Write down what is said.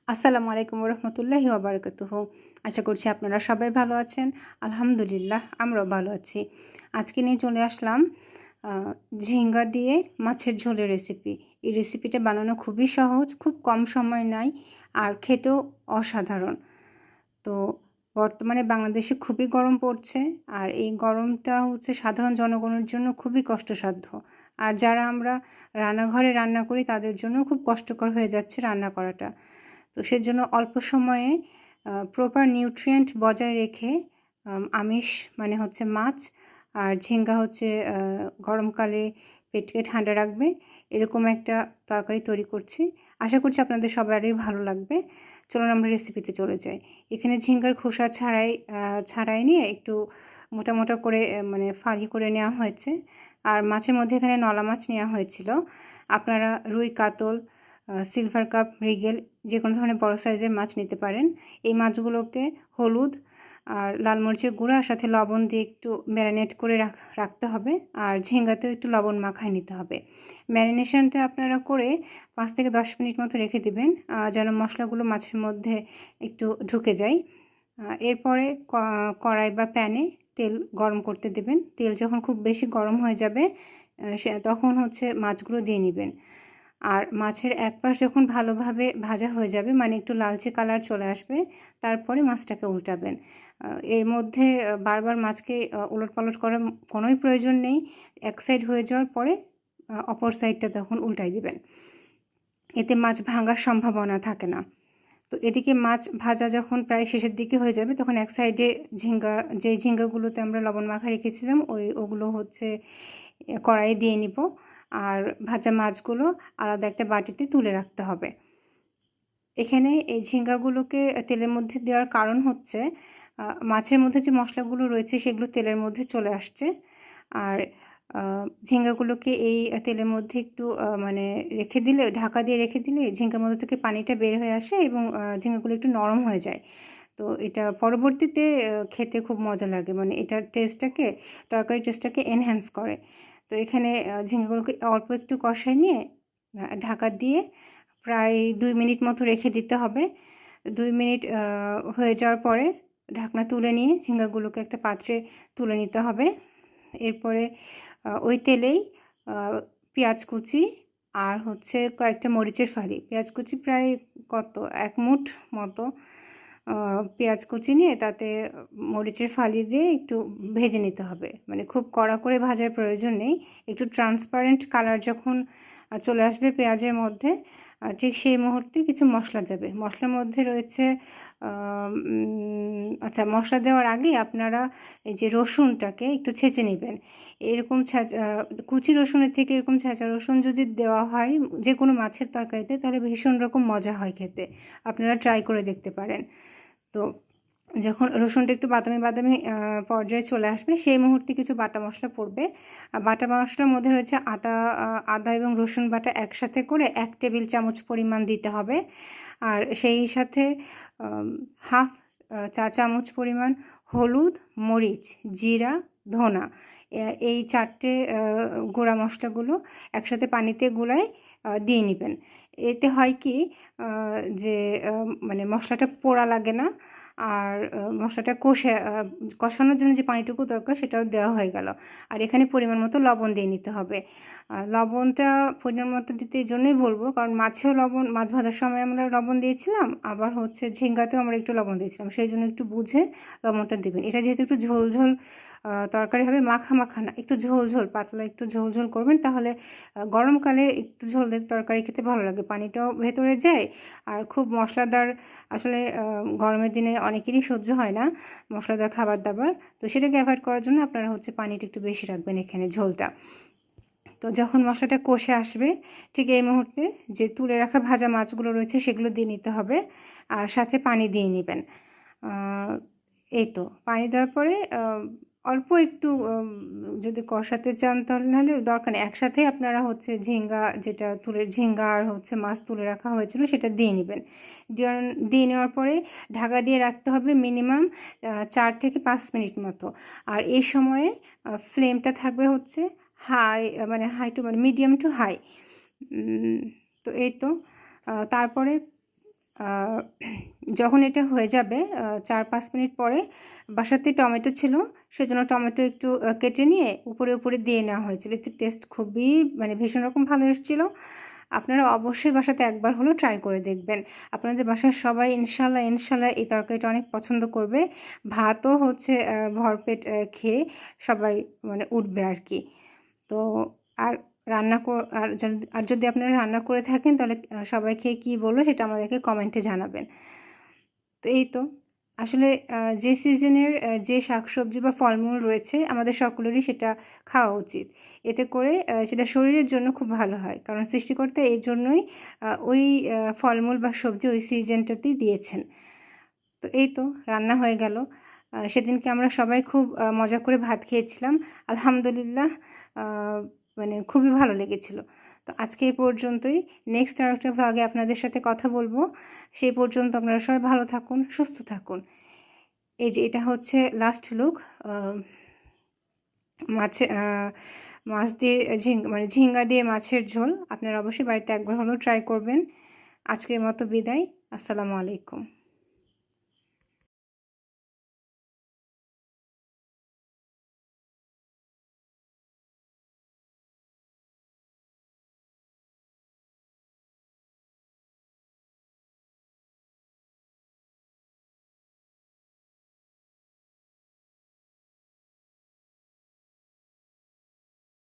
আসসালামু আলাইকুম রহমতুল্লাহি ওয়াবারাকাতুহু। আশা করছি আপনারা সবাই ভালো আছেন। আলহামদুলিল্লাহ আমরাও ভালো আছি। আজকে নিয়ে চলে আসলাম ঝিঙ্গা দিয়ে মাছের ঝোলের রেসিপি। এই রেসিপিটা বানানো খুবই সহজ, খুব কম সময় নেয় আর খেতেও অসাধারণ। তো বর্তমানে বাংলাদেশে খুবই গরম পড়ছে আর এই গরমটা হচ্ছে সাধারণ জনগণের জন্য খুবই কষ্টসাধ্য। আর যারা আমরা রান্নাঘরে রান্না করি তাদের জন্য খুব কষ্টকর হয়ে যাচ্ছে রান্না করাটা। তো সেজন্য অল্প সময়ে প্রপার নিউট্রিয়েন্ট বজায় রেখে আমিষ মানে হচ্ছে মাছ আর ঝিঙ্গা হচ্ছে গরমকালে পেটকে ঠান্ডা রাখবে এরকম একটা তরকারি তৈরি করছি। আশা করছি আপনাদের সবারই ভালো লাগবে। চলুন আমরা রেসিপিতে চলে যাই। এখানে ঝিঙ্গার খোসা ছাড়াই নিয়ে একটু মোটা মোটা করে মানে ফালি করে নেওয়া হয়েছে। আর মাছের মধ্যে এখানে নলা মাছ নেওয়া হয়েছিল। আপনারা রুই, কাতল, সিলভার কাপ, মৃগেল যে কোনো ধরনের বড় সাইজের মাছ নিতে পারেন। এই মাছগুলোকে হলুদ আর লাল মরিচের গুঁড়া সাথে লবণ দিয়ে একটু ম্যারিনেট করে রাখতে হবে। আর ঝিঙ্গাতেও একটু লবণ মাখায় নিতে হবে। ম্যারিনেশনটা আপনারা করে 5 থেকে 10 মিনিট মতো রেখে দিবেন যেন মশলাগুলো মাছের মধ্যে একটু ঢুকে যায়। এরপরে কড়াই বা প্যানে তেল গরম করতে দেবেন। তেল যখন খুব বেশি গরম হয়ে যাবে তখন হচ্ছে মাছগুলো দিয়ে নেবেন। আর মাছের এক পাশ যখন ভালোভাবে ভাজা হয়ে যাবে মানে একটু লালচে কালার চলে আসবে তারপরে মাছটাকে উল্টাবেন। এর মধ্যে বারবার মাছকে উলটপালট করার কোনোই প্রয়োজন নেই। এক সাইড হয়ে যাওয়ার পরে অপর সাইডটা তখন উল্টাই দিবেন। এতে মাছ ভাঙার সম্ভাবনা থাকে না। তো এদিকে মাছ ভাজা যখন প্রায় শেষের দিকে হয়ে যাবে তখন এক সাইডে যেই ঝিঙ্গাগুলোতে আমরা লবণ মাখা রেখেছিলাম ওগুলো হচ্ছে কড়াইয়ে দিয়ে নিব। আর ভাজা মাছগুলো আলাদা একটা বাটিতে তুলে রাখতে হবে। এখানে এই ঝিঙ্গাগুলোকে তেলের মধ্যে দেওয়ার কারণ হচ্ছে মাছের মধ্যে যে মশলাগুলো রয়েছে সেগুলো তেলের মধ্যে চলে আসছে। আর ঝিঙ্গাগুলোকে এই তেলের মধ্যে একটু মানে রেখে দিলে, ঢাকা দিয়ে রেখে দিলে ঝিঙ্গার মধ্যে থেকে পানিটা বের হয়ে আসে এবং ঝিঙ্গাগুলো একটু নরম হয়ে যায়। তো এটা পরবর্তীতে খেতে খুব মজা লাগে, মানে এটার তরকারির টেস্টটাকে এনহ্যান্স করে। তো এখানে ঝিঙ্গাগুলোকে অল্প একটু কষায় নিয়ে ঢাকা দিয়ে প্রায় 2 মিনিট মতো রেখে দিতে হবে। 2 মিনিট হয়ে যাওয়ার পরে ঢাকনা তুলে নিয়ে ঝিঙ্গাগুলোকে একটা পাত্রে তুলে নিতে হবে। এরপরে ওই তেলেই পেঁয়াজ কুচি আর হচ্ছে কয়েকটা মরিচের ফালি, পেঁয়াজ কুচি প্রায় 1 মুঠ মতো পেঁয়াজ কুচি নিয়ে তাতে মরিচের ফালি দিয়ে একটু ভেজে নিতে হবে। মানে খুব কড়া করে ভাজার প্রয়োজন নেই। একটু ট্রান্সপারেন্ট কালার যখন চলে আসবে পেঁয়াজের মধ্যে ঠিক সেই মুহূর্তে কিছু মশলা যাবে। মশলার মধ্যে রয়েছে আচ্ছা, মশলা দেওয়ার আগে আপনারা এই যে রসুনটাকে একটু ছেঁচে নেবেন। এরকম কুচি রসুনের থেকে এরকম ছেঁচা রসুন যদি দেওয়া হয় যে কোনো মাছের তরকারিতে তাহলে ভীষণ রকম মজা হয় খেতে। আপনারা ট্রাই করে দেখতে পারেন। তো যখন রসুনটা একটু বাদামি বাদামি পর্যায়ে চলে আসবে সেই মুহূর্তে কিছু বাটা মশলা পড়বে। বাটা মশলার মধ্যে রয়েছে আদা এবং রসুন বাটা একসাথে করে 1 টেবিল চামচ পরিমাণ দিতে হবে। আর সেই সাথে হাফ চা চামচ পরিমাণ হলুদ, মরিচ, জিরা, ধনা, এই 4টে গুঁড়া মশলাগুলো একসাথে পানিতে গুলায় দিয়ে নেবেন। এতে হয় কি যে মানে মশলাটা পোড়া লাগে না। আর মশলাটা কষানোর জন্য যে পানিটুকু দরকার সেটাও দেওয়া হয়ে গেল। আর এখানে পরিমাণ মতো লবণ দিয়ে নিতে হবে। লবণটা পরিমাণ মতো দিতে এই জন্যই বলবো কারণ মাছ ভাজার সময় আমরা লবণ দিয়েছিলাম, আবার হচ্ছে ঝিঙ্গাতেও আমরা একটু লবণ দিয়েছিলাম, সেই জন্য একটু বুঝে লবণটা দেবেন। এটা যেহেতু একটু ঝোল ঝোল তরকারি হবে, মাখা মাখা না, একটু ঝোল ঝোল পাতলা একটু ঝোল ঝোল করবেন, তাহলে গরমকালে একটু ঝোলদের তরকারি খেতে ভালো লাগে, পানিটাও ভেতরে যায়। আর খুব মশলাদার আসলে গরমের দিনে অনেকেরই সহ্য হয় না মশলাদার খাবার দাবার, তো সেটাকে অ্যাভয়েড করার জন্য আপনারা হচ্ছে পানিটা একটু বেশি রাখবেন এখানে ঝোলটা। তো যখন মশলাটা কষে আসবে ঠিক এই মুহূর্তে যে তুলে রাখা ভাজা মাছগুলো রয়েছে সেগুলো দিয়ে নিতে হবে আর সাথে পানি দিয়ে নেবেন। এই তো পানি দেওয়ার পরে অল্প একটু যদি কষাতে চান তাহলে, নাহলে দরকার নেই, একসাথে আপনারা হচ্ছে ঝিঙ্গা আর হচ্ছে মাছ তুলে রাখা হয়েছিল সেটা দিয়ে নেবেন। দিয়ে নেওয়ার পরে ঢাকা দিয়ে রাখতে হবে মিনিমাম 4 থেকে 5 মিনিট মতো। আর এই সময়ে ফ্লেমটা থাকবে হচ্ছে হাই টু মানে মিডিয়াম টু হাই। তো এই তো তারপরে যখন এটা হয়ে যাবে 4-5 মিনিট পরে বাসাতে টমেটো ছিল, সেজন্য টমেটো একটু কেটে নিয়ে উপরে উপরে দিয়ে নেওয়া হয়েছিল। এতে টেস্ট খুবই মানে ভীষণ রকম ভালো এসেছিলো। আপনারা অবশ্যই বাসাতে একবার হলেও ট্রাই করে দেখবেন। আপনাদের বাসার সবাই ইনশাল্লাহ এই তরকারিটা অনেক পছন্দ করবে। ভাতও হচ্ছে ভরপেট খেয়ে সবাই মানে উঠবে আর কি। তো আর আর যদি আপনারা রান্না করে থাকেন তাহলে সবাই খেয়ে কী বললো সেটা আমাদেরকে কমেন্টে জানাবেন। তো এই তো আসলে যে সিজনের যে শাকসবজি বা ফলমূল রয়েছে আমাদের সকলেরই সেটা খাওয়া উচিত। এতে করে সেটা শরীরের জন্য খুব ভালো হয়, কারণ সৃষ্টিকর্তা এই জন্যই ওই ফলমূল বা সবজি ওই সিজনটাতেই দিয়েছেন। তো এই তো রান্না হয়ে গেল। সেদিনকে আমরা সবাই খুব মজা করে ভাত খেয়েছিলাম। আলহামদুলিল্লাহ মানে খুবই ভালো লেগেছিল। তো আজকে এই পর্যন্তই। নেক্সট আরেকটা ভ্লগে আপনাদের সাথে কথা বলবো। সেই পর্যন্ত আপনারা সবাই ভালো থাকুন, সুস্থ থাকুন। এই যে এটা হচ্ছে লাস্ট লুক মাছ দিয়ে ঝিঙ্গা দিয়ে মাছের ঝোল। আপনারা অবশ্যই বাড়িতে একবার হলেও ট্রাই করবেন। আজকের মতো বিদায়। আসসালামু আলাইকুম।